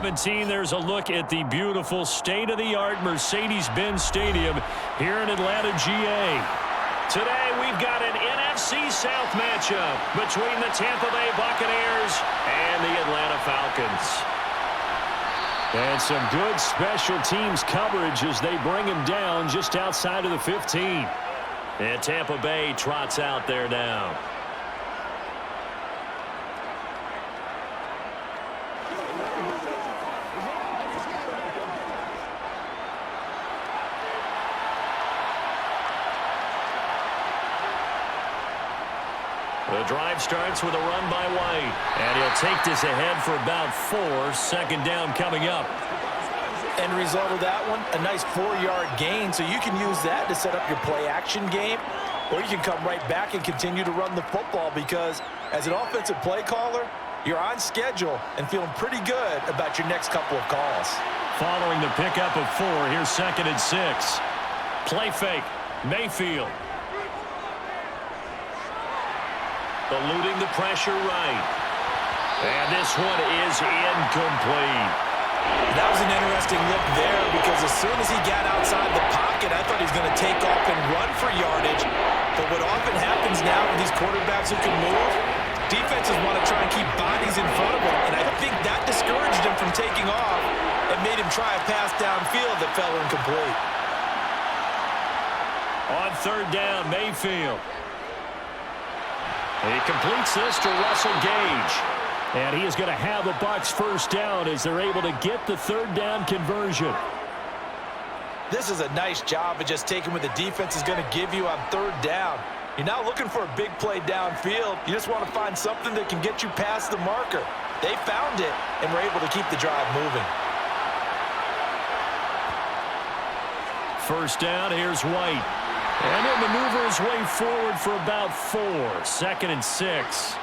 17, there's a look at the beautiful state-of-the-art Mercedes-Benz Stadium here in Atlanta, GA. Today, we've got an NFC South matchup between the Tampa Bay Buccaneers and the Atlanta Falcons. And some good special teams coverage as they bring him down just outside of the 15. And Tampa Bay trots out there now. The drive starts with a run by White. And he'll take this ahead for about 4. Second down coming up. End result of that one, a nice 4-yard gain. So you can use that to set up your play-action game. Or you can come right back and continue to run the football because as an offensive play caller, you're on schedule and feeling pretty good about your next couple of calls. Following the pickup of 4, here's 2nd and 6. Play fake. Mayfield. Eluding the pressure right. And this one is incomplete. That was an interesting look there because as soon as he got outside the pocket, I thought he was going to take off and run for yardage. But what often happens now with these quarterbacks who can move, defenses want to try and keep bodies in front of them. And I think that discouraged him from taking off and made him try a pass downfield that fell incomplete. On 3rd down, Mayfield. He completes this to Russell Gage. And he is going to have the Bucs first down as they're able to get the 3rd down conversion. This is a nice job of just taking what the defense is going to give you on 3rd down. You're not looking for a big play downfield. You just want to find something that can get you past the marker. They found it and were able to keep the drive moving. First down, here's White. And he'll maneuver his way forward for about 4. 2nd and 6.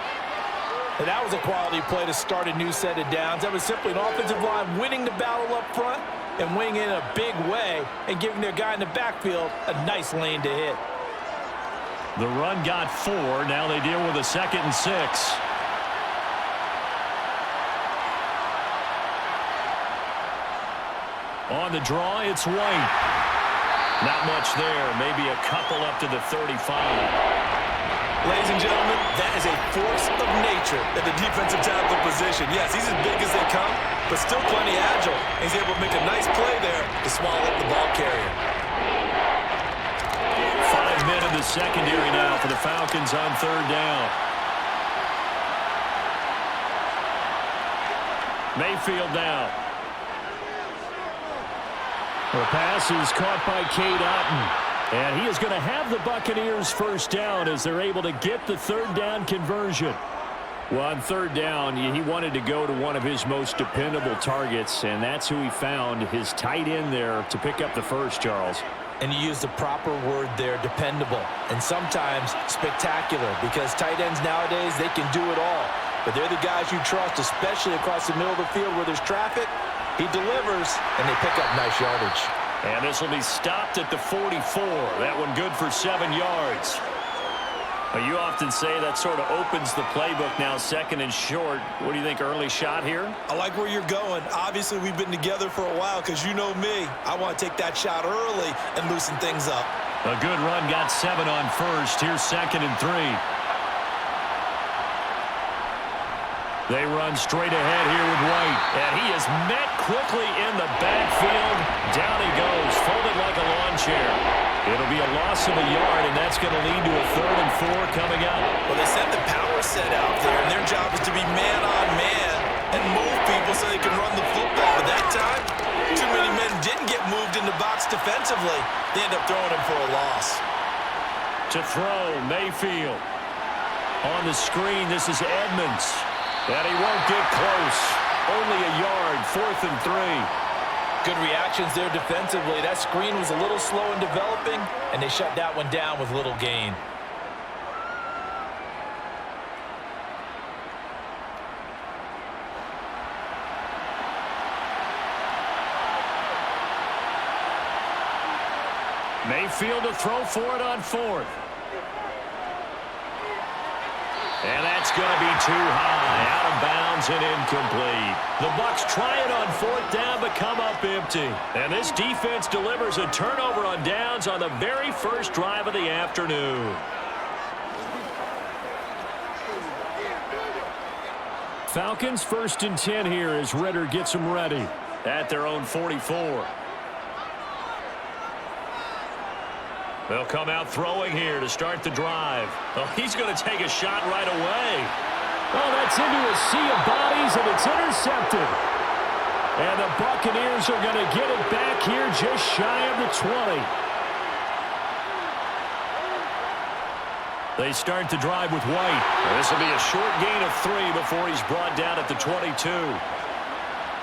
And that was a quality play to start a new set of downs. That was simply an offensive line winning the battle up front and winning in a big way and giving their guy in the backfield a nice lane to hit. The run got 4. Now they deal with a 2nd and 6. On the draw, it's White. Not much there. Maybe a couple up to the 35. Ladies and gentlemen, that is a force of nature at the defensive tackle position. Yes, he's as big as they come, but still plenty agile. He's able to make a nice play there to swallow up the ball carrier. 5 men in the secondary now for the Falcons on 3rd down. Mayfield now. The pass is caught by Cade Otton. And he is going to have the Buccaneers first down as they're able to get the 3rd down conversion. Well, on 3rd down, he wanted to go to one of his most dependable targets, and that's who he found, his tight end there, to pick up the first, Charles. And you use the proper word there, dependable, and sometimes spectacular, because tight ends nowadays, they can do it all. But they're the guys you trust, especially across the middle of the field where there's traffic. He delivers, and they pick up nice yardage. And this will be stopped at the 44. That one good for 7 yards. Well, you often say that sort of opens the playbook now, 2nd and short. What do you think, early shot here? I like where you're going. Obviously, we've been together for a while because you know me. I want to take that shot early and loosen things up. A good run, got 7 on 1st. Here's 2nd and 3. They run straight ahead here with White. And he is met quickly in the backfield. Down he goes, folded like a lawn chair. It'll be a loss of a yard, and that's going to lead to a 3rd and 4 coming up. Well, they sent the power set out there, and their job is to be man-on-man and move people so they can run the football. But that time, too many men didn't get moved in the box defensively. They end up throwing him for a loss. To throw, Mayfield. On the screen, this is Edmonds. And he won't get close. Only a yard, 4th and 3. Good reactions there defensively. That screen was a little slow in developing, and they shut that one down with little gain. Mayfield to throw for it on 4th. And that's going to be too high, out of bounds and incomplete. The Bucs try it on fourth down, but come up empty. And this defense delivers a turnover on downs on the very first drive of the afternoon. Falcons 1st and 10 here as Ritter gets them ready at their own 44. They'll come out throwing here to start the drive. Oh, he's going to take a shot right away. Oh, that's into a sea of bodies, and it's intercepted. And the Buccaneers are going to get it back here just shy of the 20. They start the drive with White. This will be a short gain of 3 before he's brought down at the 22.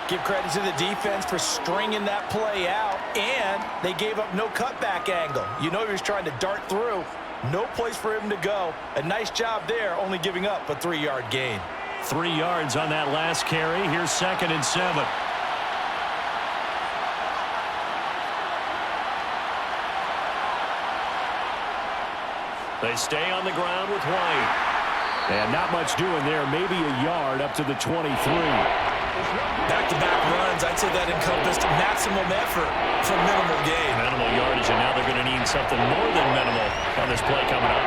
Give credit to the defense for stringing that play out, and they gave up no cutback angle. You know he was trying to dart through. No place for him to go. A nice job there, only giving up a 3-yard gain. 3 yards on that last carry. Here's 2nd and 7. They stay on the ground with White. And not much doing there. Maybe a yard up to the 23. Back-to-back runs, I'd say that encompassed maximum effort for minimal gain. Minimal yardage, and now they're going to need something more than minimal on this play coming up.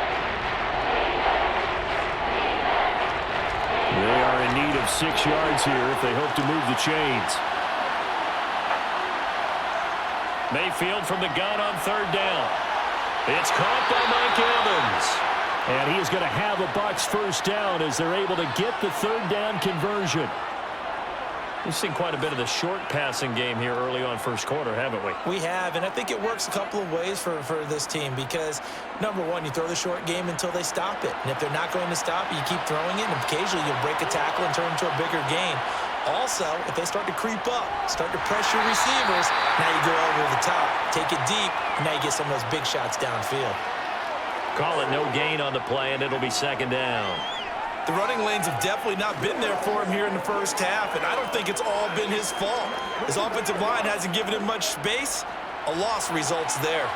They are in need of 6 yards here if they hope to move the chains. Mayfield from the gun on 3rd down. It's caught by Mike Evans. And he is going to have a Bucs 1st down as they're able to get the 3rd down conversion. We've seen quite a bit of the short passing game here early on first quarter, haven't we? We have, and I think it works a couple of ways for this team because, number one, you throw the short game until they stop it. And if they're not going to stop it, you keep throwing it, and occasionally you'll break a tackle and turn it into a bigger gain. Also, if they start to creep up, start to pressure receivers, now you go over the top, take it deep, and now you get some of those big shots downfield. Call it no gain on the play, and it'll be 2nd down. The running lanes have definitely not been there for him here in the first half, and I don't think it's all been his fault. His offensive line hasn't given him much space. A loss results there.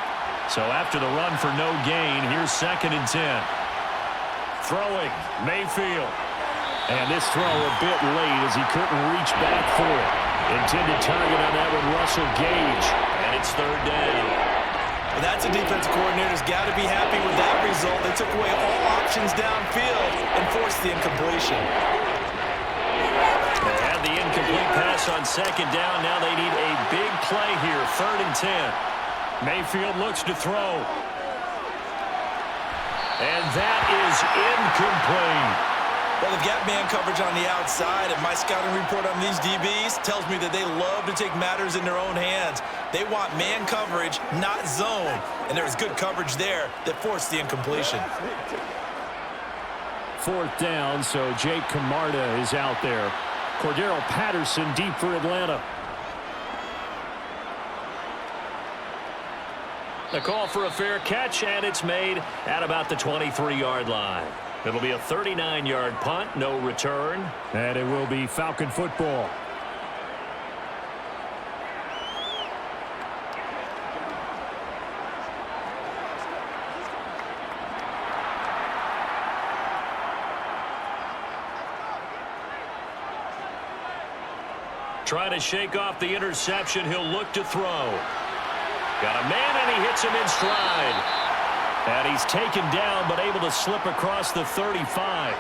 So after the run for no gain, here's 2nd and 10. Throwing, Mayfield. And this throw a bit late as he couldn't reach back for it. Intended target on that one, Russell Gage. And it's 3rd down. Well, that's a defensive coordinator's got to be happy with that result. They took away all options downfield and forced the incompletion. They had the incomplete pass on 2nd down. Now they need a big play here, 3rd and 10. Mayfield looks to throw. And that is incomplete. Well, they've got man coverage on the outside, and my scouting report on these DBs tells me that they love to take matters in their own hands. They want man coverage, not zone, and there's good coverage there that forced the incompletion. 4th down, so Jake Camarda is out there. Cordero Patterson deep for Atlanta. The call for a fair catch, and it's made at about the 23-yard line. It'll be a 39-yard punt, no return. And it will be Falcon football. Trying to shake off the interception. He'll look to throw. Got a man, and he hits him in stride. And he's taken down, but able to slip across the 35.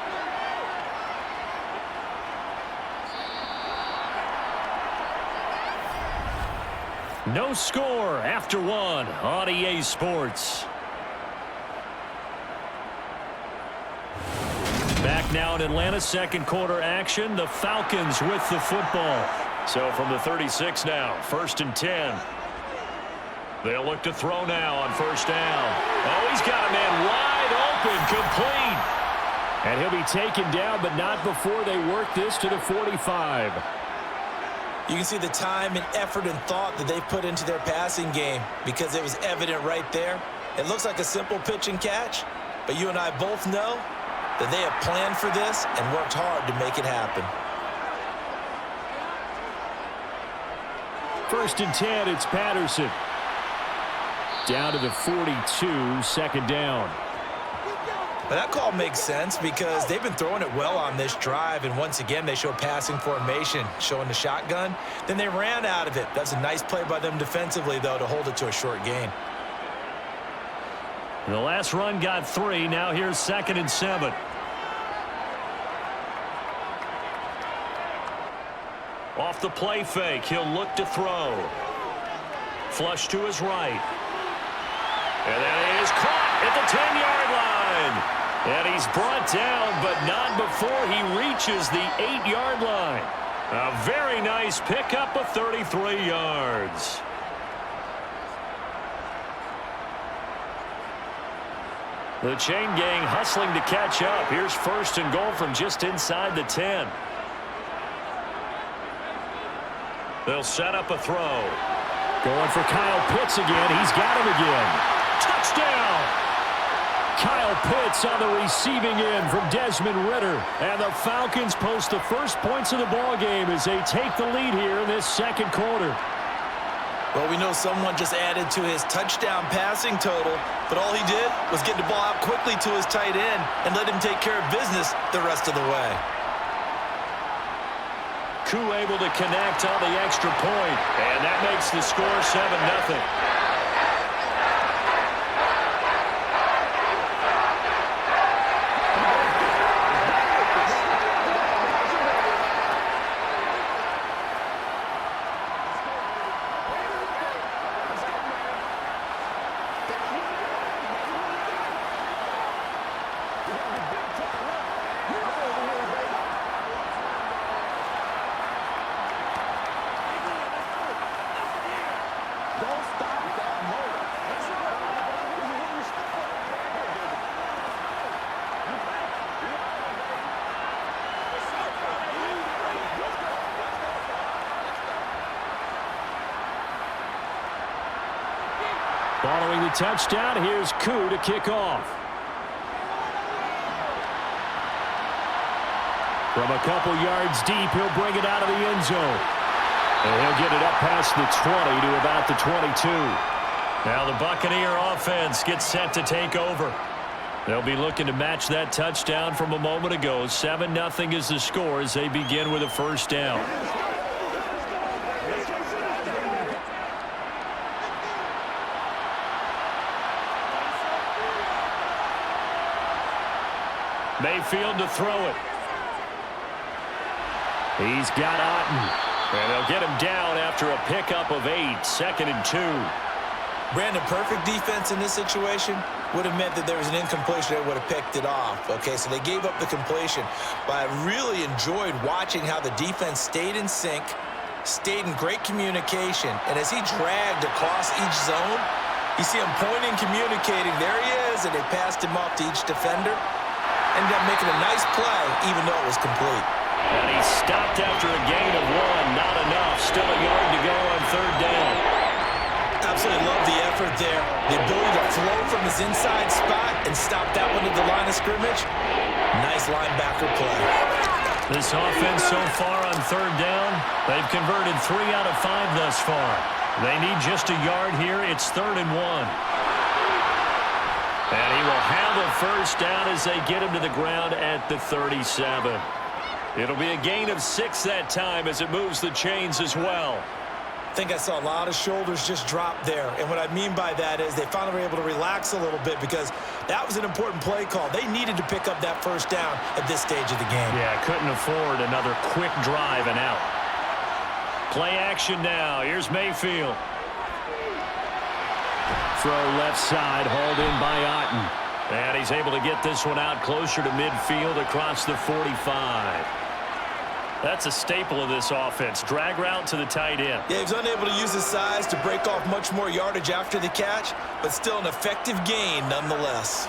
No score after 1 on EA Sports. Back now in Atlanta, 2nd quarter action. The Falcons with the football. So from the 36 now, 1st and 10. They'll look to throw now on 1st down. Oh, he's got a man wide open, complete. And he'll be taken down, but not before they work this to the 45. You can see the time and effort and thought that they put into their passing game because it was evident right there. It looks like a simple pitch and catch, but you and I both know that they have planned for this and worked hard to make it happen. 1st and 10, it's Patterson. Down to the 42, 2nd down. But that call makes sense because they've been throwing it well on this drive, and once again, they show passing formation, showing the shotgun. Then they ran out of it. That's a nice play by them defensively, though, to hold it to a short gain. The last run got 3. Now here's 2nd and 7. Off the play fake, he'll look to throw. Flush to his right. And that is caught at the 10-yard line. And he's brought down, but not before he reaches the 8-yard line. A very nice pickup of 33 yards. The chain gang hustling to catch up. Here's 1st and goal from just inside the 10. They'll set up a throw. Going for Kyle Pitts again. He's got him again. Touchdown! Kyle Pitts on the receiving end from Desmond Ridder. And the Falcons post the first points of the ball game as they take the lead here in this 2nd quarter. Well, we know someone just added to his touchdown passing total, but all he did was get the ball out quickly to his tight end and let him take care of business the rest of the way. Koo able to connect on the extra point, and that makes the score 7-0. Following the touchdown, here's Koo to kick off. From a couple yards deep, he'll bring it out of the end zone. And he'll get it up past the 20 to about the 22. Now the Buccaneer offense gets set to take over. They'll be looking to match that touchdown from a moment ago. 7-0 is the score as they begin with a 1st down. Mayfield to throw it. He's got Otten. And they'll get him down after a pickup of 8. 2nd and 2. Brandon, perfect defense in this situation would have meant that there was an incompletion that would have picked it off. Okay, so they gave up the completion. But I really enjoyed watching how the defense stayed in sync, stayed in great communication. And as he dragged across each zone, you see him pointing, communicating. There he is, and they passed him off to each defender. Ended up making a nice play, even though it was complete. And he stopped after a gain of 1. Not enough. Still a yard to go on 3rd down. Absolutely love the effort there. The ability to flow from his inside spot and stop that one at the line of scrimmage. Nice linebacker play. This offense so far on 3rd down, they've converted 3 out of 5 thus far. They need just a yard here. It's 3rd and 1. And he will handle 1st down as they get him to the ground at the 37. It'll be a gain of 6 that time as it moves the chains as well. I think I saw a lot of shoulders just drop there. And what I mean by that is they finally were able to relax a little bit because that was an important play call. They needed to pick up that 1st down at this stage of the game. Yeah, couldn't afford another quick drive and out. Play action now. Here's Mayfield. Throw left side, hauled in by Otten. And he's able to get this one out closer to midfield across the 45. That's a staple of this offense. Drag route to the tight end. Yeah, he was unable to use his size to break off much more yardage after the catch, but still an effective gain nonetheless.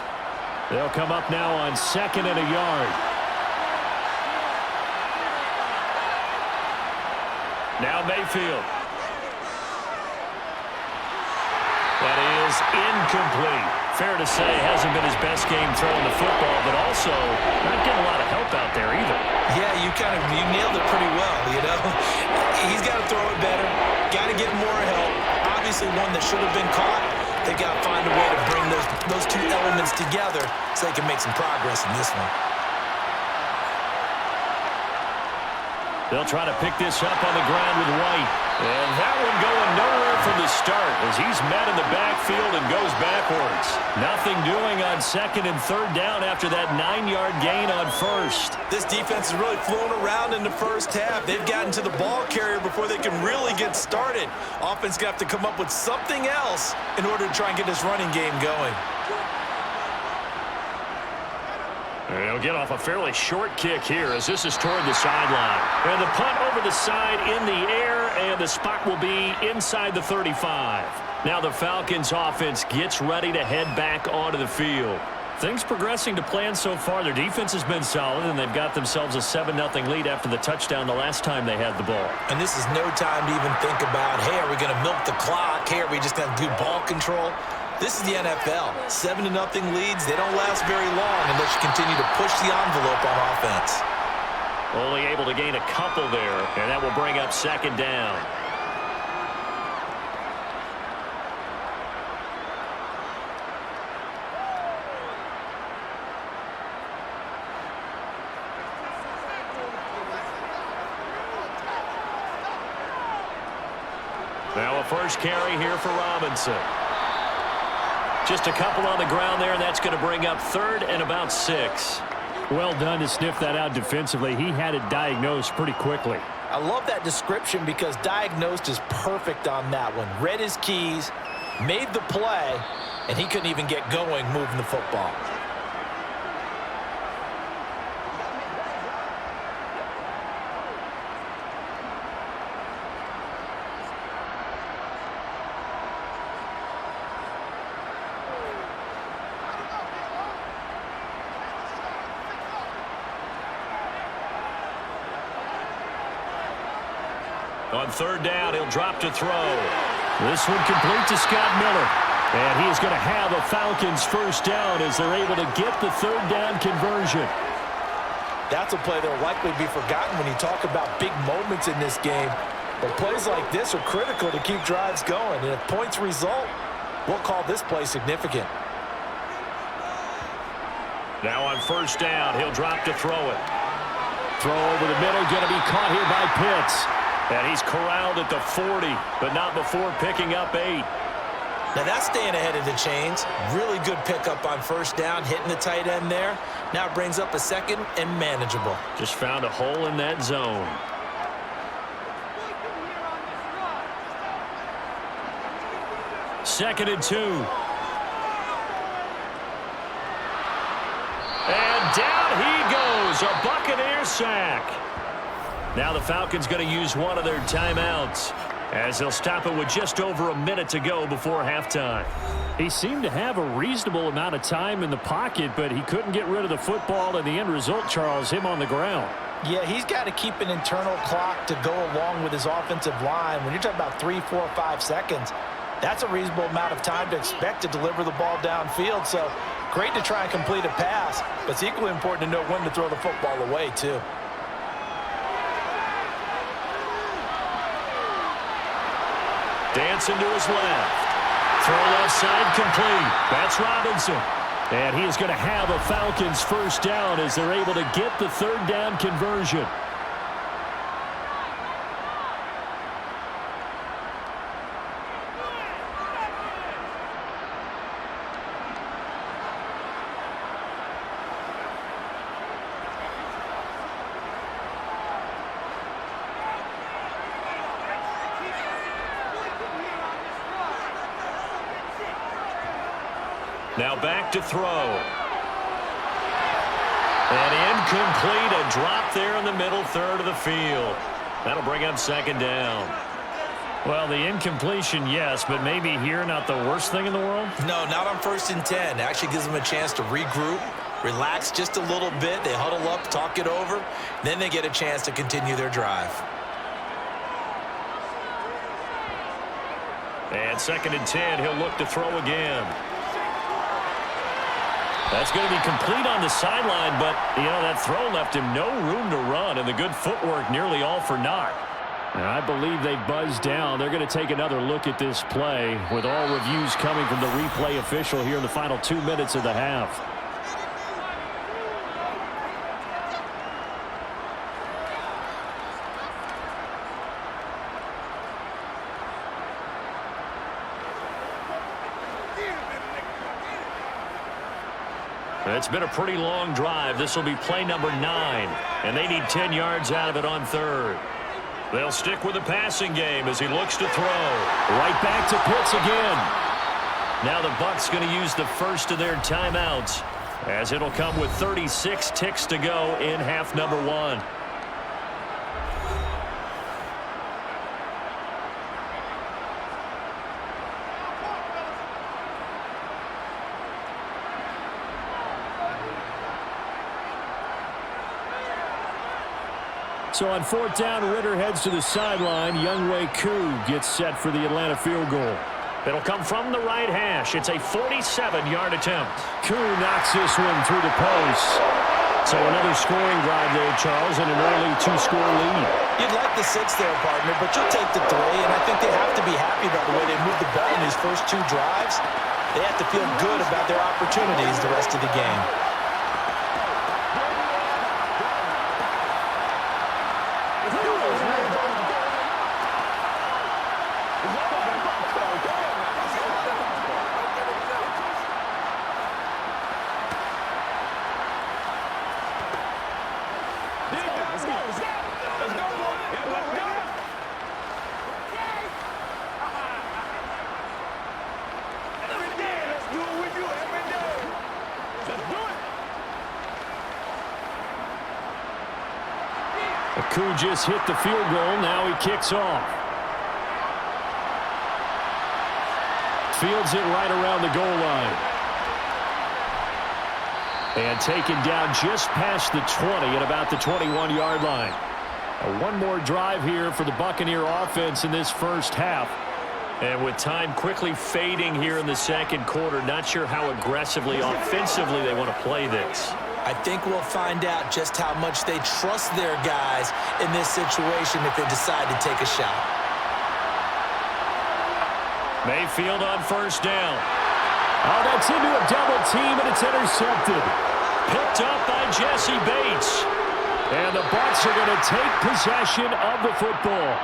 They'll come up now on 2nd and a yard. Now Mayfield. That is incomplete. Fair to say, hasn't been his best game throwing the football, but also not getting a lot of help out there either. Yeah, you nailed it pretty well, you know. He's got to throw it better, got to get more help. Obviously one that should have been caught. They've got to find a way to bring those two elements together so they can make some progress in this one. They'll try to pick this up on the ground with White. And that one going nowhere from the start as he's met in the backfield and goes backwards. Nothing doing on 2nd and 3rd down after that 9-yard gain on 1st. This defense is really flown around in the first half. They've gotten to the ball carrier before they can really get started. Offense going to have to come up with something else in order to try and get this running game going. They'll get off a fairly short kick here as this is toward the sideline. And the punt over the side in the air, and the spot will be inside the 35. Now the Falcons offense gets ready to head back onto the field. Things progressing to plan so far. Their defense has been solid, and they've got themselves a 7-0 lead after the touchdown the last time they had the ball. And this is no time to even think about, hey, are we going to milk the clock? Hey, are we just going to do ball control? This is the NFL. 7-0 leads, they don't last very long unless you continue to push the envelope on offense. Only able to gain a couple there, and that will bring up 2nd down. Now a first carry here for Robinson. Just a couple on the ground there, and that's going to bring up 3rd and about 6. Well done to sniff that out defensively. He had it diagnosed pretty quickly. I love that description because diagnosed is perfect on that one. Read his keys, made the play, and he couldn't even get going moving the football. On 3rd down, he'll drop to throw. This one complete to Scott Miller. And he is going to have a Falcons first down as they're able to get the 3rd down conversion. That's a play that will likely be forgotten when you talk about big moments in this game. But plays like this are critical to keep drives going. And if points result, we'll call this play significant. Now on 1st down, he'll drop to throw it. Throw over the middle, going to be caught here by Pitts. And he's corralled at the 40, but not before picking up 8. Now that's staying ahead of the chains. Really good pickup on 1st down, hitting the tight end there. Now it brings up a 2nd and manageable. Just found a hole in that zone. Second and 2. And down he goes, a Buccaneer sack. Now the Falcons going to use one of their timeouts as they'll stop it with just over a minute to go before halftime. He seemed to have a reasonable amount of time in the pocket, but he couldn't get rid of the football, and the end result, Charles, him on the ground. Yeah, he's got to keep an internal clock to go along with his offensive line. When you're talking about 3, 4, 5 seconds, that's a reasonable amount of time to expect to deliver the ball downfield. So great to try and complete a pass, but it's equally important to know when to throw the football away, too. Dancing to his left. Throw left side complete. That's Robinson. And he is going to have a Falcons first down as they're able to get the 3rd down conversion. Now back to throw. And incomplete, a drop there in the middle 3rd of the field. That'll bring up 2nd down. Well, the incompletion, yes, but maybe here not the worst thing in the world? No, not on 1st and 10. It actually gives them a chance to regroup, relax just a little bit. They huddle up, talk it over. Then they get a chance to continue their drive. And 2nd and 10, he'll look to throw again. That's going to be complete on the sideline, but, you know, that throw left him no room to run, and the good footwork nearly all for naught. And I believe they buzzed down. They're going to take another look at this play with all reviews coming from the replay official here in the final 2 minutes of the half. It's been a pretty long drive. This will be play number 9, and they need 10 yards out of it on third. They'll stick with the passing game as he looks to throw. Right back to Pitts again. Now the Bucs going to use the first of their timeouts, as it'll come with 36 ticks to go in half number 1. So on 4th down, Ritter heads to the sideline. Younghoe Koo gets set for the Atlanta field goal. It'll come from the right hash. It's a 47-yard attempt. Koo knocks this one through the post. So another scoring drive there, Charles, and an early 2-score lead. You'd like the 6 there, partner, but you'll take the 3, and I think they have to be happy about the way they moved the ball in these first 2 drives. They have to feel good about their opportunities the rest of the game. Koo just hit the field goal. Now he kicks off. Fields it right around the goal line. And taken down just past the 20 at about the 21-yard line. One more drive here for the Buccaneer offense in this first half. And with time quickly fading here in the second quarter, not sure how aggressively, offensively they want to play this. I think we'll find out just how much they trust their guys in this situation if they decide to take a shot. Mayfield on 1st down. Oh, that's into a double team, and it's intercepted. Picked up by Jesse Bates. And the Bucs are going to take possession of the football.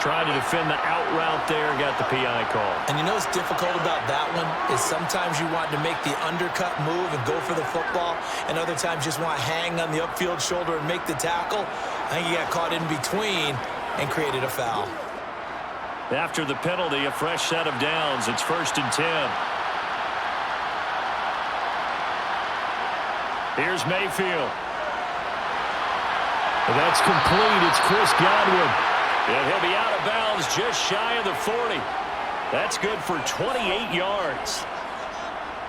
Tried to defend the out route there and got the PI call. And you know what's difficult about that one is sometimes you want to make the undercut move and go for the football, and other times just want to hang on the upfield shoulder and make the tackle. I think he got caught in between and created a foul. After the penalty, a fresh set of downs. It's 1st and 10. Here's Mayfield. That's complete. It's Chris Godwin. And he'll be out of bounds just shy of the 40. That's good for 28 yards.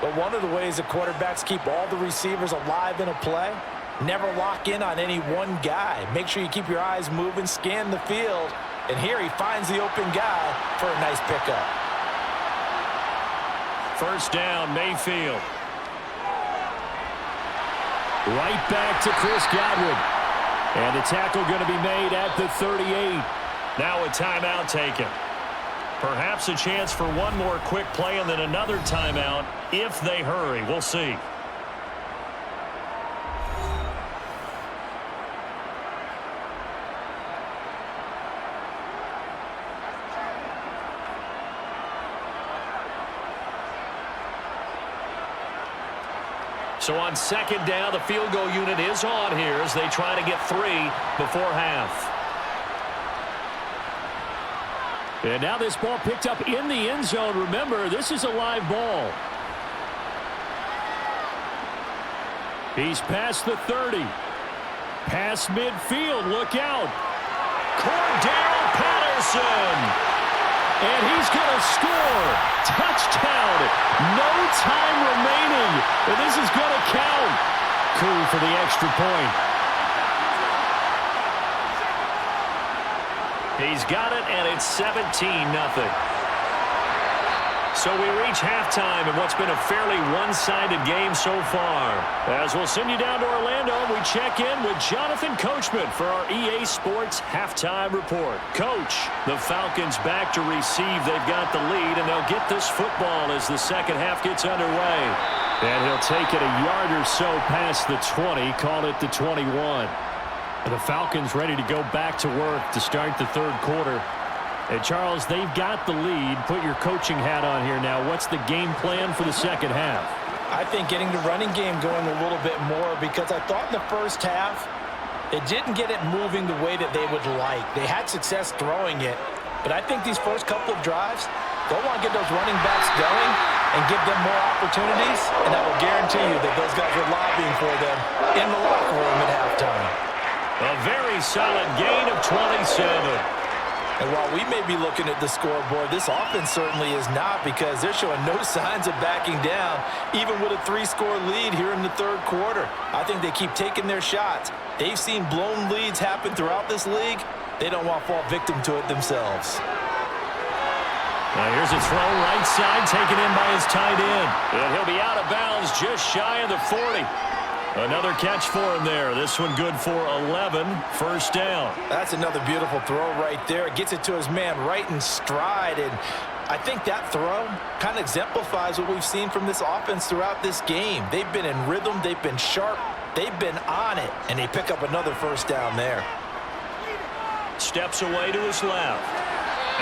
But one of the ways that quarterbacks keep all the receivers alive in a play, never lock in on any one guy. Make sure you keep your eyes moving, scan the field. And here he finds the open guy for a nice pickup. 1st down, Mayfield. Right back to Chris Godwin. And the tackle going to be made at the 38. Now a timeout taken. Perhaps a chance for one more quick play and then another timeout if they hurry. We'll see. So on 2nd down, the field goal unit is on here as they try to get 3 before half. And now this ball picked up in the end zone. Remember, this is a live ball. He's past the 30. Past midfield. Look out. Cordell Patterson. And he's going to score. Touchdown. No time remaining. And this is going to count. Cool for the extra point. He's got it, and it's 17-0. So we reach halftime in what's been a fairly one-sided game so far. As we'll send you down to Orlando, we check in with Jonathan Coachman for our EA Sports Halftime Report. Coach, the Falcons back to receive. They've got the lead, and they'll get this football as the second half gets underway. And he'll take it a yard or so past the 20, call it the 21. And the Falcons ready to go back to work to start the third quarter. And Charles, they've got the lead. Put your coaching hat on here now. What's the game plan for the second half? I think getting the running game going a little bit more, because I thought in the first half they didn't get it moving the way that they would like. They had success throwing it, but I think these first couple of drives, they'll want to get those running backs going and give them more opportunities, and I will guarantee you that those guys are lobbying for them in the locker room at halftime. A very solid gain of 27. And while we may be looking at the scoreboard, this offense certainly is not, because they're showing no signs of backing down, even with a 3-score lead here in the third quarter. I think they keep taking their shots. They've seen blown leads happen throughout this league. They don't want to fall victim to it themselves. Now here's a throw right side, taken in by his tight end. And he'll be out of bounds just shy of the 40. Another catch for him there. This one good for 11. First down. That's another beautiful throw right there. It gets it to his man right in stride. And I think that throw kind of exemplifies what we've seen from this offense throughout this game. They've been in rhythm. They've been sharp. They've been on it. And they pick up another first down there. Steps away to his left.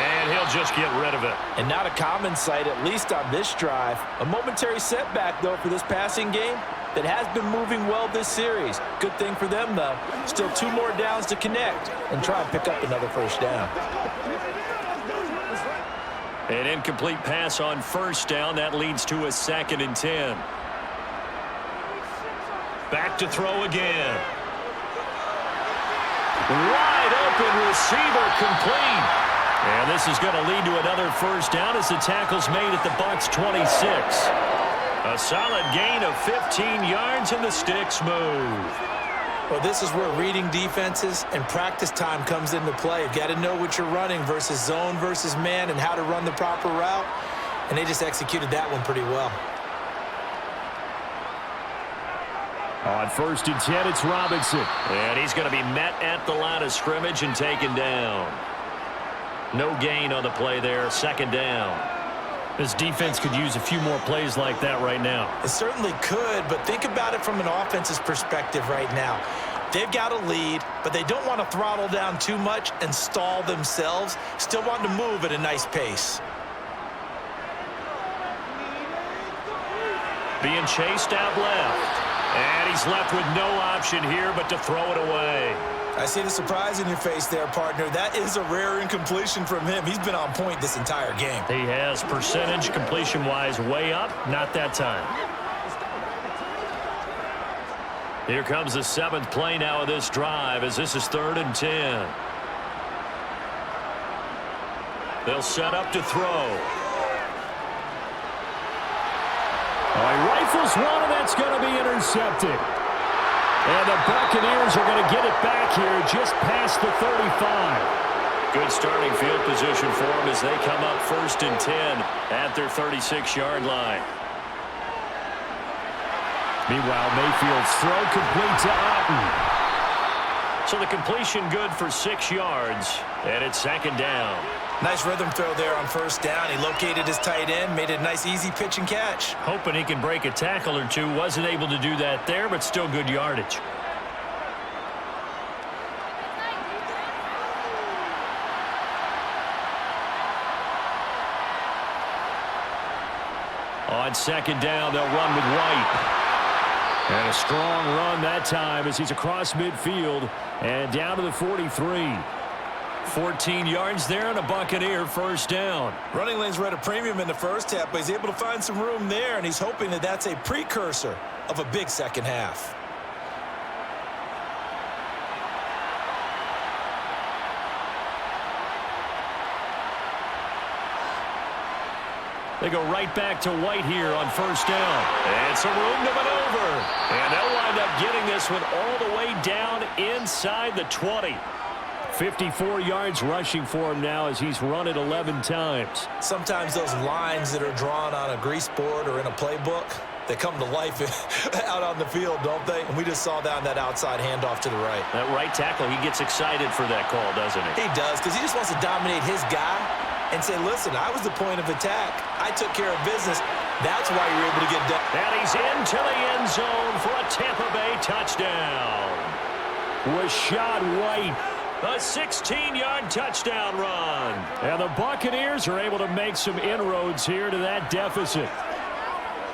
And he'll just get rid of it. And not a common sight, at least on this drive. A momentary setback, though, for this passing game that has been moving well this series. Good thing for them, though. Still 2 more downs to connect and try and pick up another first down. An incomplete pass on first down. That leads to a 2nd and 10. Back to throw again. Wide open receiver, complete. And this is going to lead to another first down as the tackle's made at the Bucs 26. A solid gain of 15 yards and the Stix move. Well, this is where reading defenses and practice time comes into play. You've got to know what you're running versus zone versus man and how to run the proper route. And they just executed that one pretty well. On 1st and 10, it's Robinson. And he's going to be met at the line of scrimmage and taken down. No gain on the play there. 2nd down. This defense could use a few more plays like that right now. It certainly could, but think about it from an offense's perspective right now. They've got a lead, but they don't want to throttle down too much and stall themselves. Still want to move at a nice pace. Being chased out left. And he's left with no option here but to throw it away. I see the surprise in your face there, partner. That is a rare incompletion from him. He's been on point this entire game. He has percentage completion-wise way up. Not that time. Here comes the 7th play now of this drive as this is 3rd and 10. They'll set up to throw. He rifles one, and that's going to be intercepted. And the Buccaneers are going to get it back here just past the 35. Good starting field position for them as they come up 1st and 10 at their 36-yard line. Meanwhile, Mayfield's throw complete to Otten. So the completion good for 6 yards, and it's 2nd down. Nice rhythm throw there on 1st down. He located his tight end, made it a nice easy pitch and catch. Hoping he can break a tackle or two. Wasn't able to do that there, but still good yardage. On 2nd down, they'll run with White. And a strong run that time as he's across midfield and down to the 43. 14 yards there and a Buccaneer first down. Running lanes were at a premium in the first half, but he's able to find some room there, and he's hoping that that's a precursor of a big second half. They go right back to White here on 1st down. And some room to maneuver. And they'll wind up getting this one all the way down inside the 20. 54 yards rushing for him now as he's run it 11 times. Sometimes those lines that are drawn on a grease board or in a playbook, they come to life out on the field, don't they? And we just saw that on that outside handoff to the right. That right tackle, he gets excited for that call, doesn't he? He does, because he just wants to dominate his guy and say, listen, I was the point of attack. I took care of business. That's why you're able to get done. And he's into the end zone for a Tampa Bay touchdown. Rashad White, a 16-yard touchdown run. And the Buccaneers are able to make some inroads here to that deficit.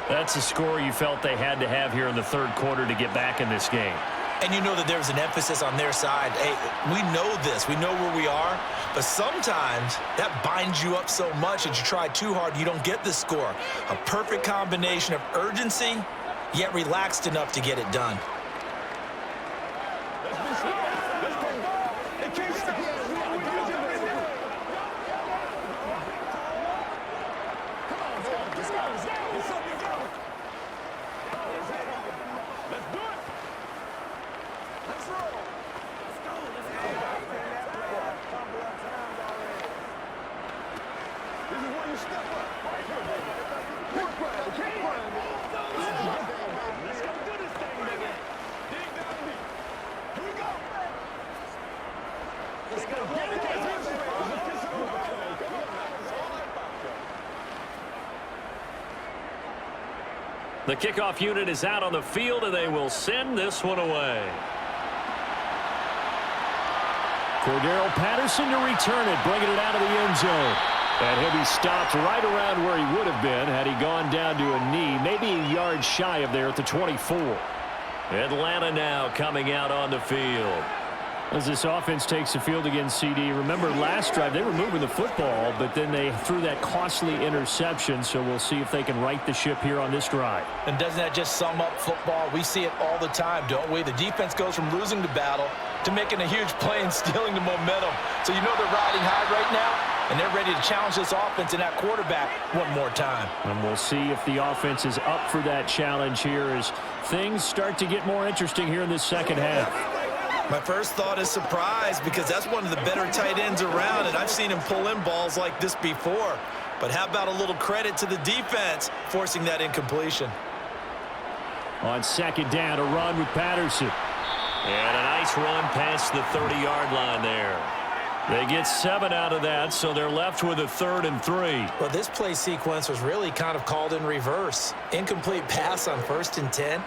That's a score you felt they had to have here in the third quarter to get back in this game. And you know that there's an emphasis on their side. Hey, we know this. We know where we are. But sometimes that binds you up so much that you try too hard, you don't get the score. A perfect combination of urgency, yet relaxed enough to get it done. The kickoff unit is out on the field, and they will send this one away. Cordero Patterson to return it, bringing it out of the end zone. And he'll be stopped right around where he would have been had he gone down to a knee, maybe a yard shy of there at the 24. Atlanta now coming out on the field. As this offense takes the field against CD, remember last drive they were moving the football, but then they threw that costly interception, so we'll see if they can right the ship here on this drive. And doesn't that just sum up football? We see it all the time, don't we? The defense goes from losing the battle to making a huge play and stealing the momentum. So you know they're riding high right now, and they're ready to challenge this offense and that quarterback one more time. And we'll see if the offense is up for that challenge here as things start to get more interesting here in this second half. My first thought is surprise, because that's one of the better tight ends around, and I've seen him pull in balls like this before. But how about a little credit to the defense forcing that incompletion? On second down, a run with Patterson. And a nice run past the 30-yard line there. They get 7 out of that, so they're left with a 3rd and 3. Well, this play sequence was really kind of called in reverse. Incomplete pass on 1st and 10.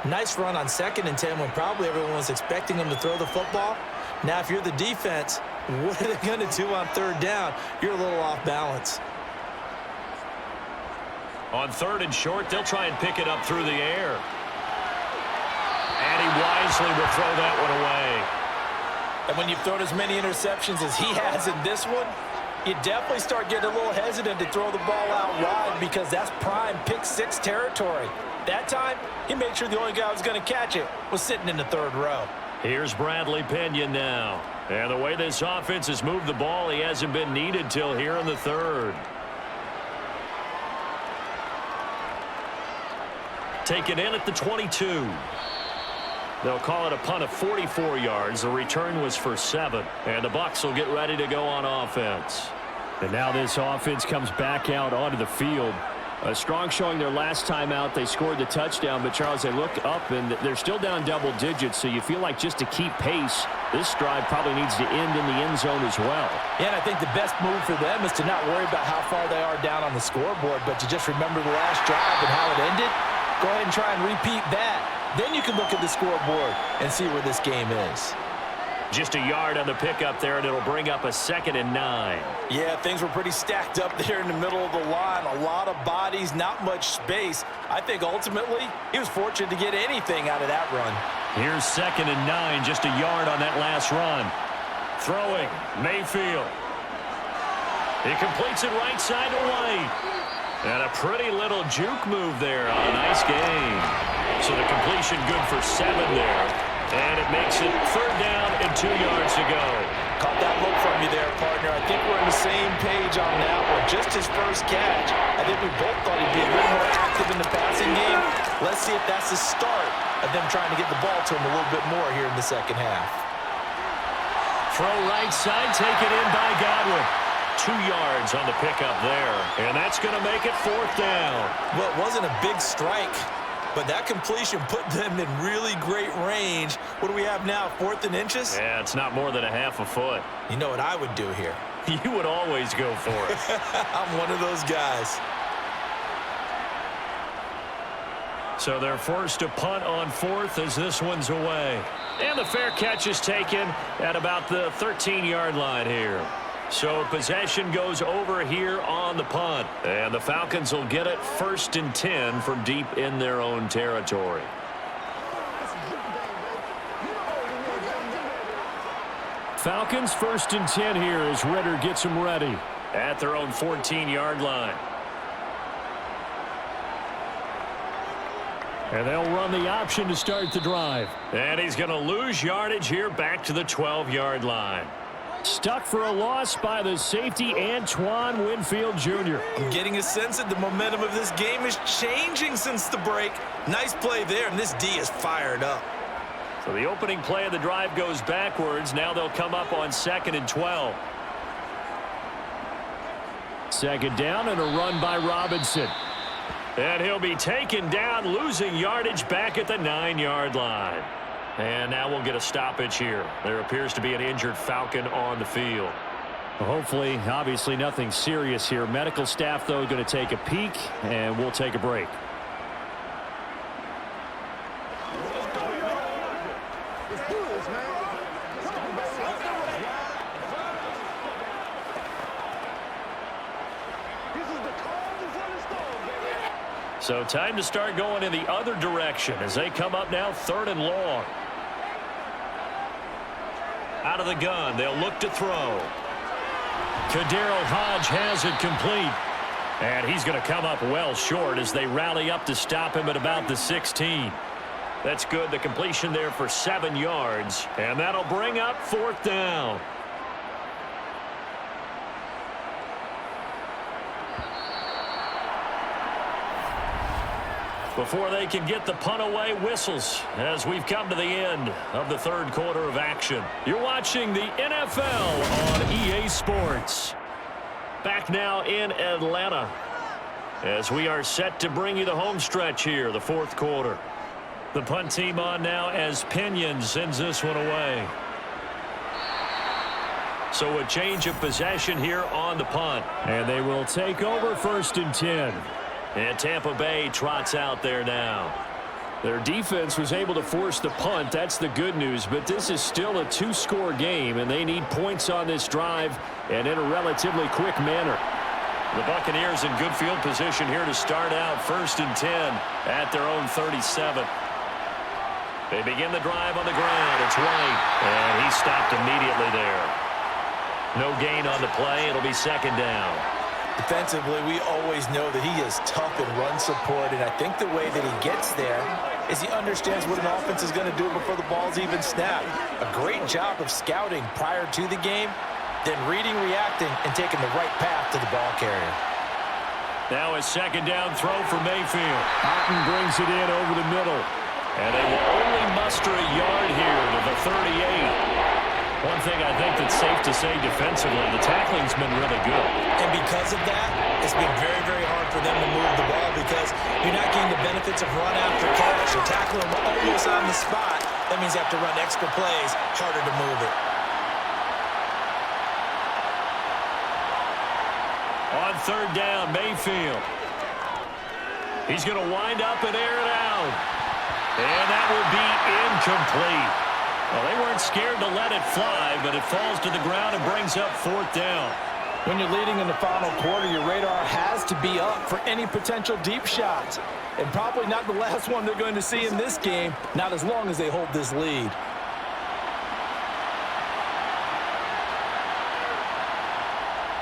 Nice run on 2nd and 10 when probably everyone was expecting him to throw the football. Now, if you're the defense, what are they going to do on 3rd down? You're a little off balance. On 3rd and short, they'll try and pick it up through the air. And he wisely will throw that one away. And when you've thrown as many interceptions as he has in this one, you definitely start getting a little hesitant to throw the ball out wide, because that's prime pick 6 territory. That time, he made sure the only guy who was going to catch it was sitting in the 3rd row. Here's Bradley Pinion now. And the way this offense has moved the ball, he hasn't been needed till here in the 3rd. Taken in at the 22. They'll call it a punt of 44 yards. The return was for 7. And the Bucs will get ready to go on offense. And now this offense comes back out onto the field. A strong showing their last time out. They scored the touchdown, but, Charles, they look up, and they're still down double digits, so you feel like just to keep pace, this drive probably needs to end in the end zone as well. Yeah, and I think the best move for them is to not worry about how far they are down on the scoreboard, but to just remember the last drive and how it ended. Go ahead and try and repeat that. Then you can look at the scoreboard and see where this game is. Just a yard on the pickup there, and it'll bring up a 2nd and 9. Yeah, things were pretty stacked up there in the middle of the line. A lot of bodies, not much space. I think ultimately he was fortunate to get anything out of that run. Here's 2nd and 9, just a yard on that last run. Throwing, Mayfield. He completes it right side to White. And a pretty little juke move there on a nice game. So the completion good for 7 there. And it makes it 3rd down and 2 yards to go. Caught that look from you there, partner. I think we're on the same page on that one. Just his first catch. I think we both thought he'd be a little more active in the passing game. Let's see if that's the start of them trying to get the ball to him a little bit more here in the second half. Throw right side, taken in by Godwin. 2 yards on the pickup there, and that's going to make it 4th down. Well, it wasn't a big strike, but that completion put them in really great range. What do we have now, 4th and inches? Yeah, it's not more than a half a foot. You know what I would do here? You would always go for it. I'm one of those guys. So they're forced to punt on 4th as this one's away. And the fair catch is taken at about the 13-yard line here. So possession goes over here on the punt. And the Falcons will get it 1st and 10 from deep in their own territory. Falcons 1st and 10 here as Ritter gets them ready at their own 14-yard line. And they'll run the option to start the drive. And he's going to lose yardage here back to the 12-yard line. Stuck for a loss by the safety, Antoine Winfield Jr. I'm getting a sense that the momentum of this game is changing since the break. Nice play there, and this D is fired up. So the opening play of the drive goes backwards. Now they'll come up on 2nd and 12. 2nd down and a run by Robinson. And he'll be taken down, losing yardage back at the 9-yard line. And now we'll get a stoppage here. There appears to be an injured Falcon on the field. Well, hopefully, obviously nothing serious here. Medical staff, though, going to take a peek, and we'll take a break. So time to start going in the other direction as they come up now 3rd and long. Out of the gun, they'll look to throw. Kaderil Hodge has it complete. And he's going to come up well short as they rally up to stop him at about the 16. That's good. The completion there for 7 yards. And that'll bring up 4th down. Before they can get the punt away, whistles as we've come to the end of the 3rd quarter of action. You're watching the NFL on EA Sports. Back now in Atlanta as we are set to bring you the home stretch here, the 4th quarter. The punt team on now as Pinion sends this one away. So a change of possession here on the punt. And they will take over 1st and 10. And Tampa Bay trots out there now. Their defense was able to force the punt. That's the good news. But this is still a 2-score game, and they need points on this drive and in a relatively quick manner. The Buccaneers in good field position here to start out 1st and 10 at their own 37. They begin the drive on the ground. It's White, and he stopped immediately there. No gain on the play. It'll be 2nd down. Defensively, we always know that he is tough in run support, and I think the way that he gets there is he understands what an offense is going to do before the ball's even snapped. A great job of scouting prior to the game, then reading, reacting, and taking the right path to the ball carrier. Now a 2nd down throw for Mayfield. Otten brings it in over the middle, and they will only muster a yard here to the 38. One thing I think that's safe to say defensively, the tackling's been really good. And because of that, it's been very, very hard for them to move the ball because you're not getting the benefits of run after catch. You're tackling them almost on the spot. That means you have to run extra plays, harder to move it. On 3rd down, Mayfield. He's going to wind up and air it out. And that will be incomplete. Well, they weren't scared to let it fly, but it falls to the ground and brings up 4th down. When you're leading in the final quarter, your radar has to be up for any potential deep shots. And probably not the last one they're going to see in this game, not as long as they hold this lead.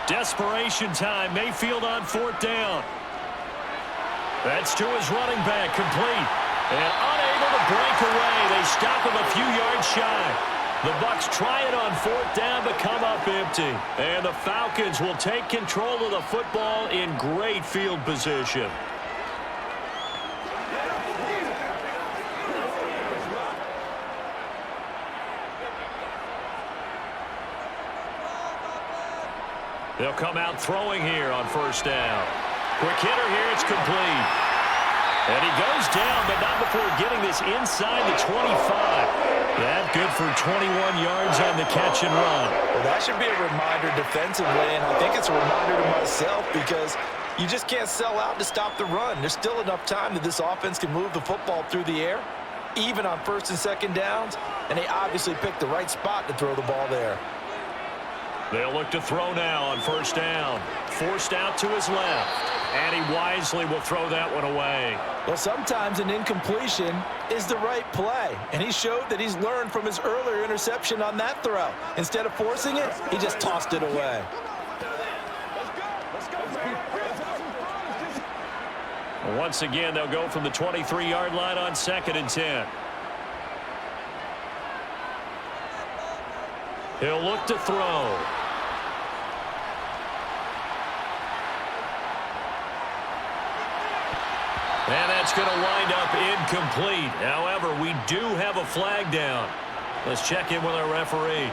Desperation time. Mayfield on 4th down. That's to his running back, complete. And unable to break away. They stop him a few yards shy. The Bucs try it on 4th down, but come up empty. And the Falcons will take control of the football in great field position. They'll come out throwing here on first down. Quick hitter here. It's complete. And he goes down, but not before getting this inside the 25. That good for 21 yards on the catch and run. Well, that should be a reminder defensively, and I think it's a reminder to myself because you just can't sell out to stop the run. There's still enough time that this offense can move the football through the air, even on first and second downs, and they obviously picked the right spot to throw the ball there. They'll look to throw now on first down. Forced out to his left. And he wisely will throw that one away. Well, sometimes an incompletion is the right play. And he showed that he's learned from his earlier interception on that throw. Instead of forcing it, he just tossed it away. Once again, they'll go from the 23-yard line on 2nd and 10. He'll look to throw. And that's going to wind up incomplete. However, we do have a flag down. Let's check in with our referee.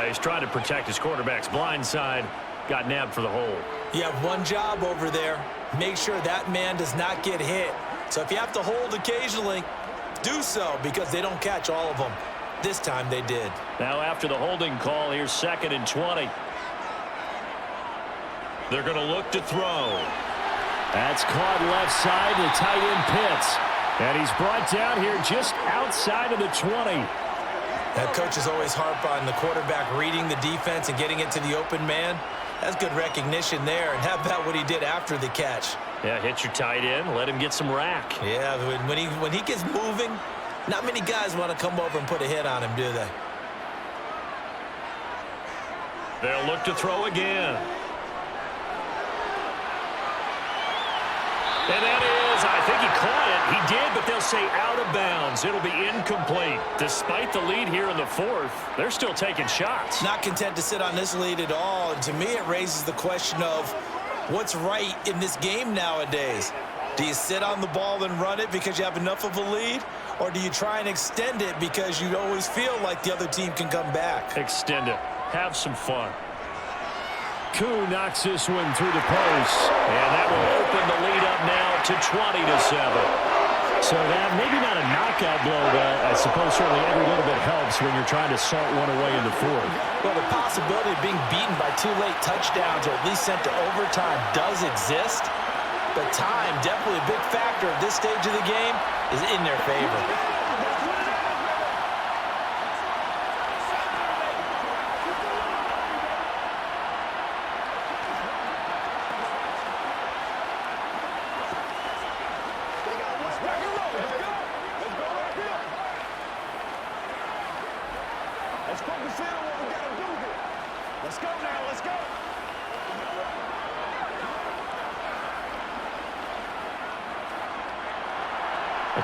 He's trying to protect his quarterback's blind side. Got nabbed for the hold. You have one job over there. Make sure that man does not get hit. So if you have to hold occasionally, do so because they don't catch all of them. This time they did. Now after the holding call, here's 2nd and 20. They're going to look to throw. That's caught left side to tight end Pitts. And he's brought down here just outside of the 20. That coaches always harp on the quarterback reading the defense and getting it to the open man. That's good recognition there. And how about what he did after the catch? Yeah, hit your tight end. Let him get some rack. Yeah, when he gets moving, not many guys want to come over and put a hit on him, do they? They'll look to throw again. And that is, I think he caught it. He did, but they'll say out of bounds. It'll be incomplete. Despite the lead here in the 4th, they're still taking shots. Not content to sit on this lead at all. And to me, it raises the question of what's right in this game nowadays. Do you sit on the ball and run it because you have enough of a lead? Or do you try and extend it because you always feel like the other team can come back? Extend it. Have some fun. Koo knocks this one through the post. And that will open the lead up now to 20-7. So that maybe not a knockout blow, but I suppose certainly every little bit helps when you're trying to salt one away in the 4th. Well, the possibility of being beaten by 2 late touchdowns or at least sent to overtime does exist. But time, definitely a big factor at this stage of the game, is in their favor.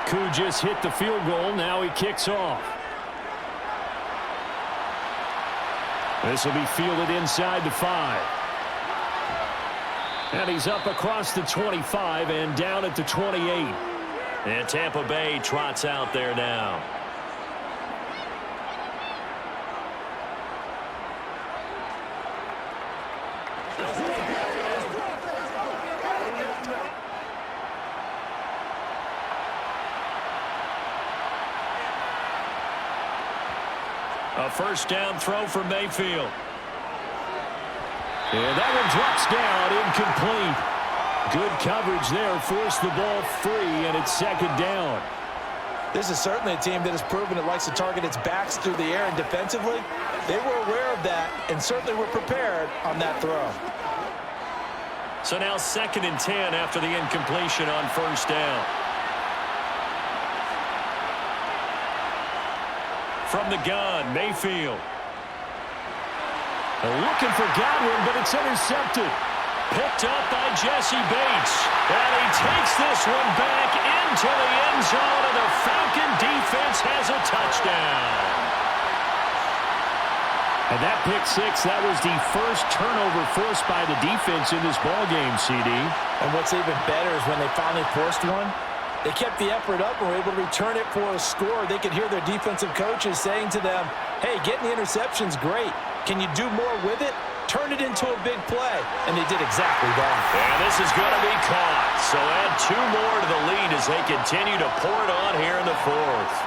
Koo just hit the field goal. Now he kicks off. This will be fielded inside the 5. And he's up across the 25 and down at the 28. And Tampa Bay trots out there now. A first down throw for Mayfield. And that one drops down, incomplete. Good coverage there, forced the ball free, and it's 2nd down. This is certainly a team that has proven it likes to target its backs through the air, and defensively, they were aware of that and certainly were prepared on that throw. So now 2nd and 10 after the incompletion on first down. From the gun, Mayfield. Looking for Godwin, but it's intercepted. Picked up by Jesse Bates. And he takes this one back into the end zone, and the Falcon defense has a touchdown. And that pick 6, that was the first turnover forced by the defense in this ballgame, CD. And what's even better is when they finally forced one, they kept the effort up and were able to return it for a score. They could hear their defensive coaches saying to them, hey, getting the interception's great. Can you do more with it? turn it into a big play, and they did exactly that. And this is going to be caught. So add 2 more to the lead as they continue to pour it on here in the 4th.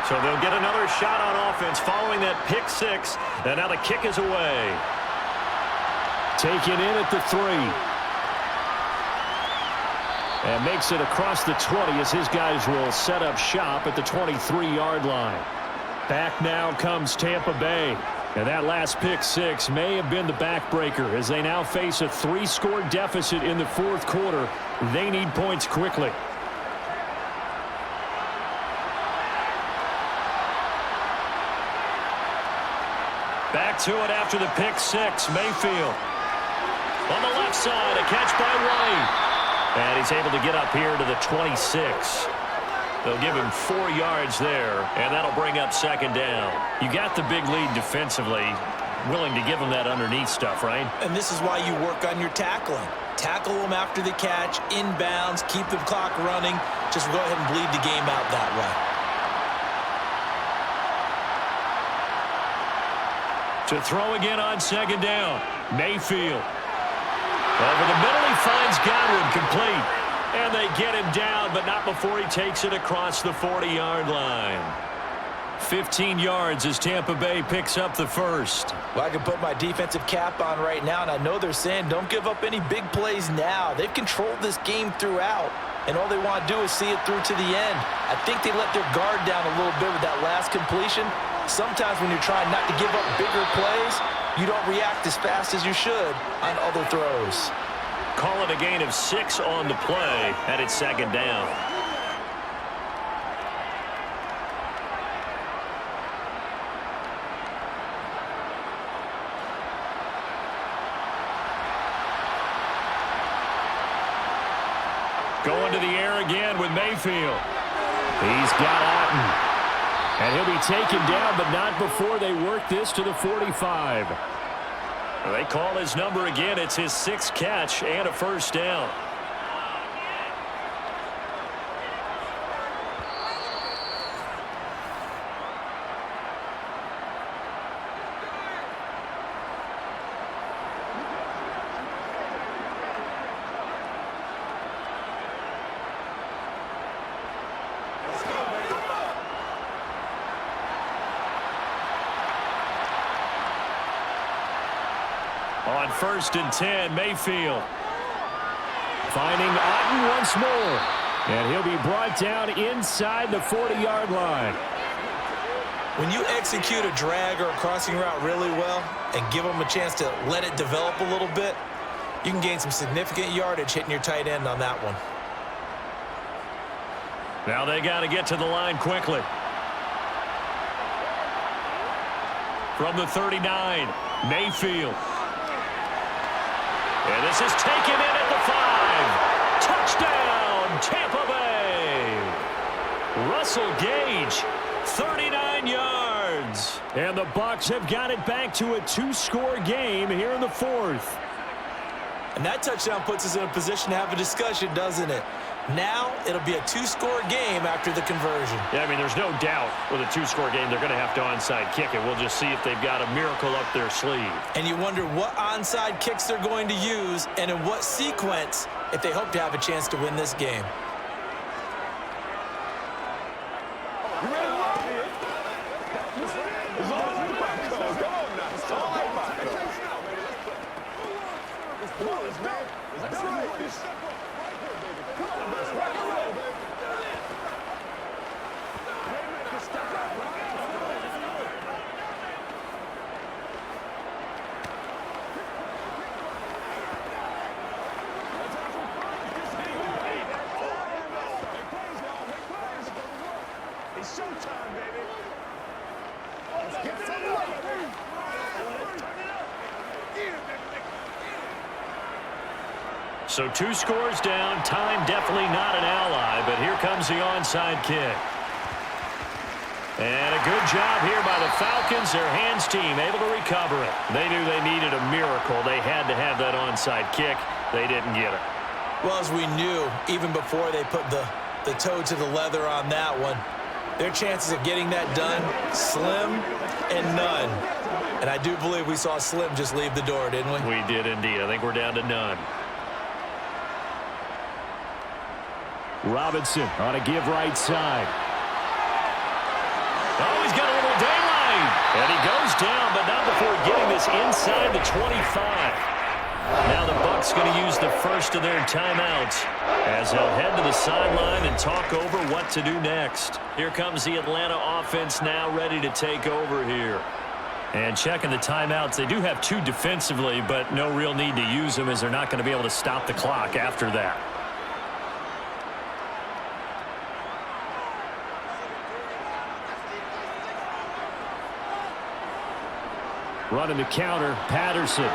So they'll get another shot on offense following that pick 6. And now the kick is away. Taken in at the 3. And makes it across the 20 as his guys will set up shop at the 23-yard line. Back now comes Tampa Bay. And that last pick 6 may have been the backbreaker as they now face a 3-score deficit in the 4th quarter. They need points quickly. Back to it after the pick 6. Mayfield. On the left side, a catch by White. And he's able to get up here to the 26. They'll give him 4 yards there, and that'll bring up 2nd down. You got the big lead defensively, willing to give him that underneath stuff, right? And this is why you work on your tackling. Tackle them after the catch, inbounds, keep the clock running. Just go ahead and bleed the game out that way. To throw again on 2nd down. Mayfield. Over the middle, he finds Godwin complete. And they get him down, but not before he takes it across the 40-yard line. 15 yards as Tampa Bay picks up the 1st. Well, I can put my defensive cap on right now, and I know they're saying don't give up any big plays now. They've controlled this game throughout, and all they want to do is see it through to the end. I think they let their guard down a little bit with that last completion. Sometimes when you're trying not to give up bigger plays, you don't react as fast as you should on other throws. Call it a gain of 6 on the play, and it's 2nd down. Going to the air again with Mayfield. He's got Otten. And he'll be taken down, but not before they work this to the 45. They call his number again. It's his 6th catch and a 1st down. On 1st and 10, Mayfield. Finding Otten once more. And he'll be brought down inside the 40-yard line. When you execute a drag or a crossing route really well and give them a chance to let it develop a little bit, you can gain some significant yardage hitting your tight end on that one. Now they got to get to the line quickly. From the 39, Mayfield. And this is taken in at the 5. Touchdown, Tampa Bay. Russell Gage, 39 yards. And the Bucs have got it back to a 2-score game here in the 4th. And that touchdown puts us in a position to have a discussion, doesn't it? Now it'll be a 2-score game after the conversion. Yeah, I mean, there's no doubt with a 2-score game they're going to have to onside kick it. We'll just see if they've got a miracle up their sleeve. And you wonder what onside kicks they're going to use and in what sequence if they hope to have a chance to win this game. So 2 scores down. Time definitely not an ally, but here comes the onside kick. And a good job here by the Falcons. Their hands team able to recover it. They knew they needed a miracle. They had to have that onside kick. They didn't get it. Well, as we knew, even before they put the toe to the leather on that one, their chances of getting that done, slim and none. And I do believe we saw Slim just leave the door, didn't we? We did indeed. I think we're down to none. Robinson on a give right side. Oh, he's got a little daylight. And he goes down, but not before getting this inside the 25. Now the Bucs going to use the first of their timeouts as they'll head to the sideline and talk over what to do next. Here comes the Atlanta offense now ready to take over here. And checking the timeouts, they do have 2 defensively, but no real need to use them as they're not going to be able to stop the clock after that. Running the counter, Patterson.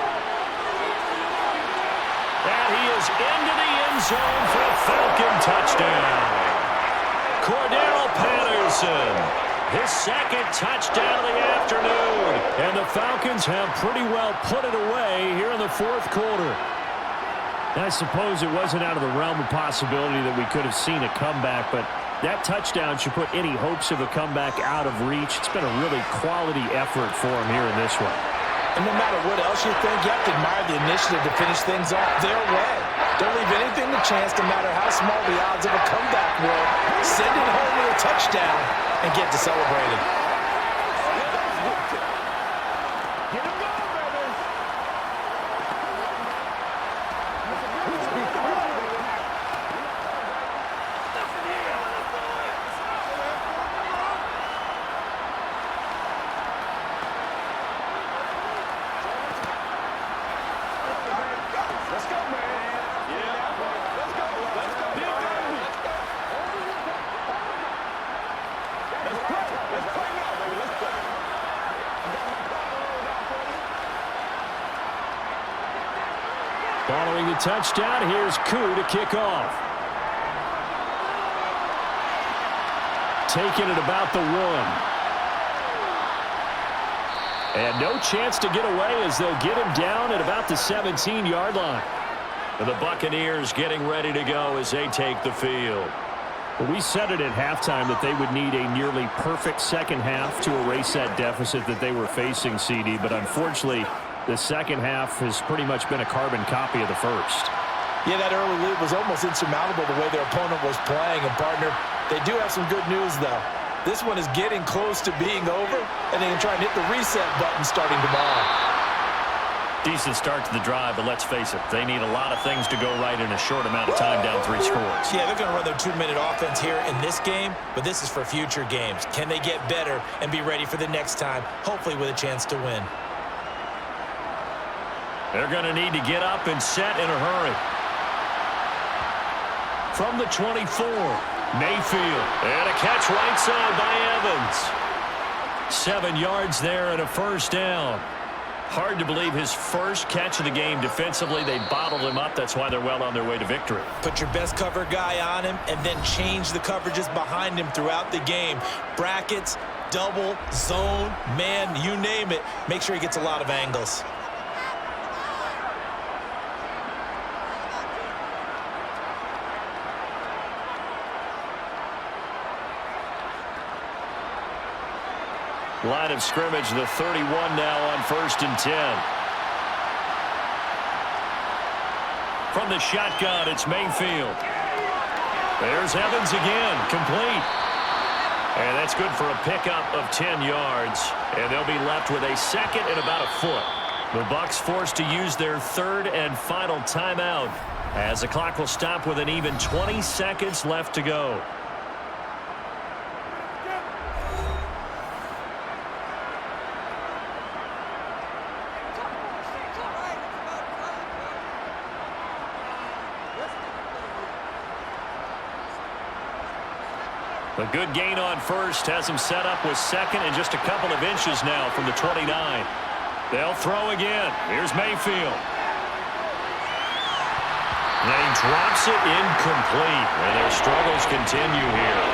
And he is into the end zone for a Falcon touchdown. Cordero Patterson, his second touchdown of the afternoon. And the Falcons have pretty well put it away here in the 4th quarter. I suppose it wasn't out of the realm of possibility that we could have seen a comeback, but that touchdown should put any hopes of a comeback out of reach. It's been a really quality effort for him here in this one. And no matter what else you think, you have to admire the initiative to finish things off their way. Don't leave anything to chance, no matter how small the odds of a comeback were. Send it home with a touchdown and get to celebrating. Following the touchdown, here's Koo to kick off. Taking it about the 1. And no chance to get away as they'll get him down at about the 17-yard line. The Buccaneers getting ready to go as they take the field. Well, we said it at halftime that they would need a nearly perfect second half to erase that deficit that they were facing, CD, but unfortunately, the second half has pretty much been a carbon copy of the first. Yeah, that early lead was almost insurmountable the way their opponent was playing. And, partner, they do have some good news, though. This one is getting close to being over, and they can try and hit the reset button starting tomorrow. Decent start to the drive, but let's face it, they need a lot of things to go right in a short amount of time down 3 scores. Yeah, they're going to run their 2-minute offense here in this game, but this is for future games. Can they get better and be ready for the next time, hopefully with a chance to win? They're going to need to get up and set in a hurry. From the 24, Mayfield. And a catch right side by Evans. 7 yards there and a first down. Hard to believe his first catch of the game defensively. They bottled him up. That's why they're well on their way to victory. Put your best cover guy on him and then change the coverages behind him throughout the game. Brackets, double, zone, man, you name it. Make sure he gets a lot of angles. Line of scrimmage, the 31 now on 1st and 10. From the shotgun, it's Mayfield. There's Evans again, complete. And that's good for a pickup of 10 yards. And they'll be left with a second and about a foot. The Bucs forced to use their 3rd and final timeout as the clock will stop with an even 20 seconds left to go. A good gain on first has him set up with second and just a couple of inches now from the 29. They'll throw again. Here's Mayfield. drops it incomplete. And their struggles continue here.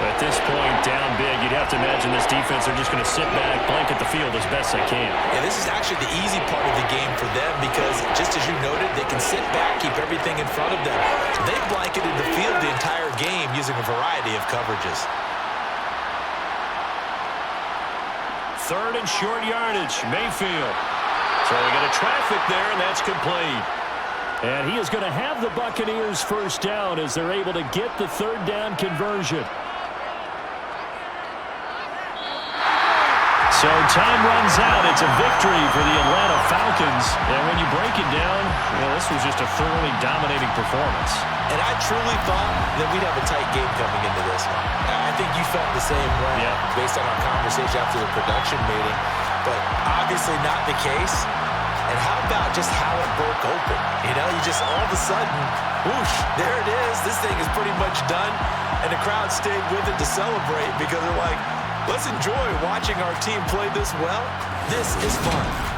At this point, down big, you'd have to imagine this defense are just going to sit back, blanket the field as best they can. Yeah, this is actually the easy part of the game for them because, just as you noted, they can sit back, keep everything in front of them. They've blanketed the field the entire game using a variety of coverages. Third and short yardage, Mayfield. Throwing into traffic there, and that's complete. And he is going to have the Buccaneers first down as they're able to get the third down conversion. So time runs out. It's a victory for the Atlanta Falcons. And when you break it down, this was just a thoroughly dominating performance. And I truly thought that we'd have a tight game coming into this one. I think you felt the same way based on our conversation after the production meeting. But obviously not the case. And how about just how it broke open? You just all of a sudden, whoosh, there it is. This thing is pretty much done. And the crowd stayed with it to celebrate because they're like, let's enjoy watching our team play this well. This is fun.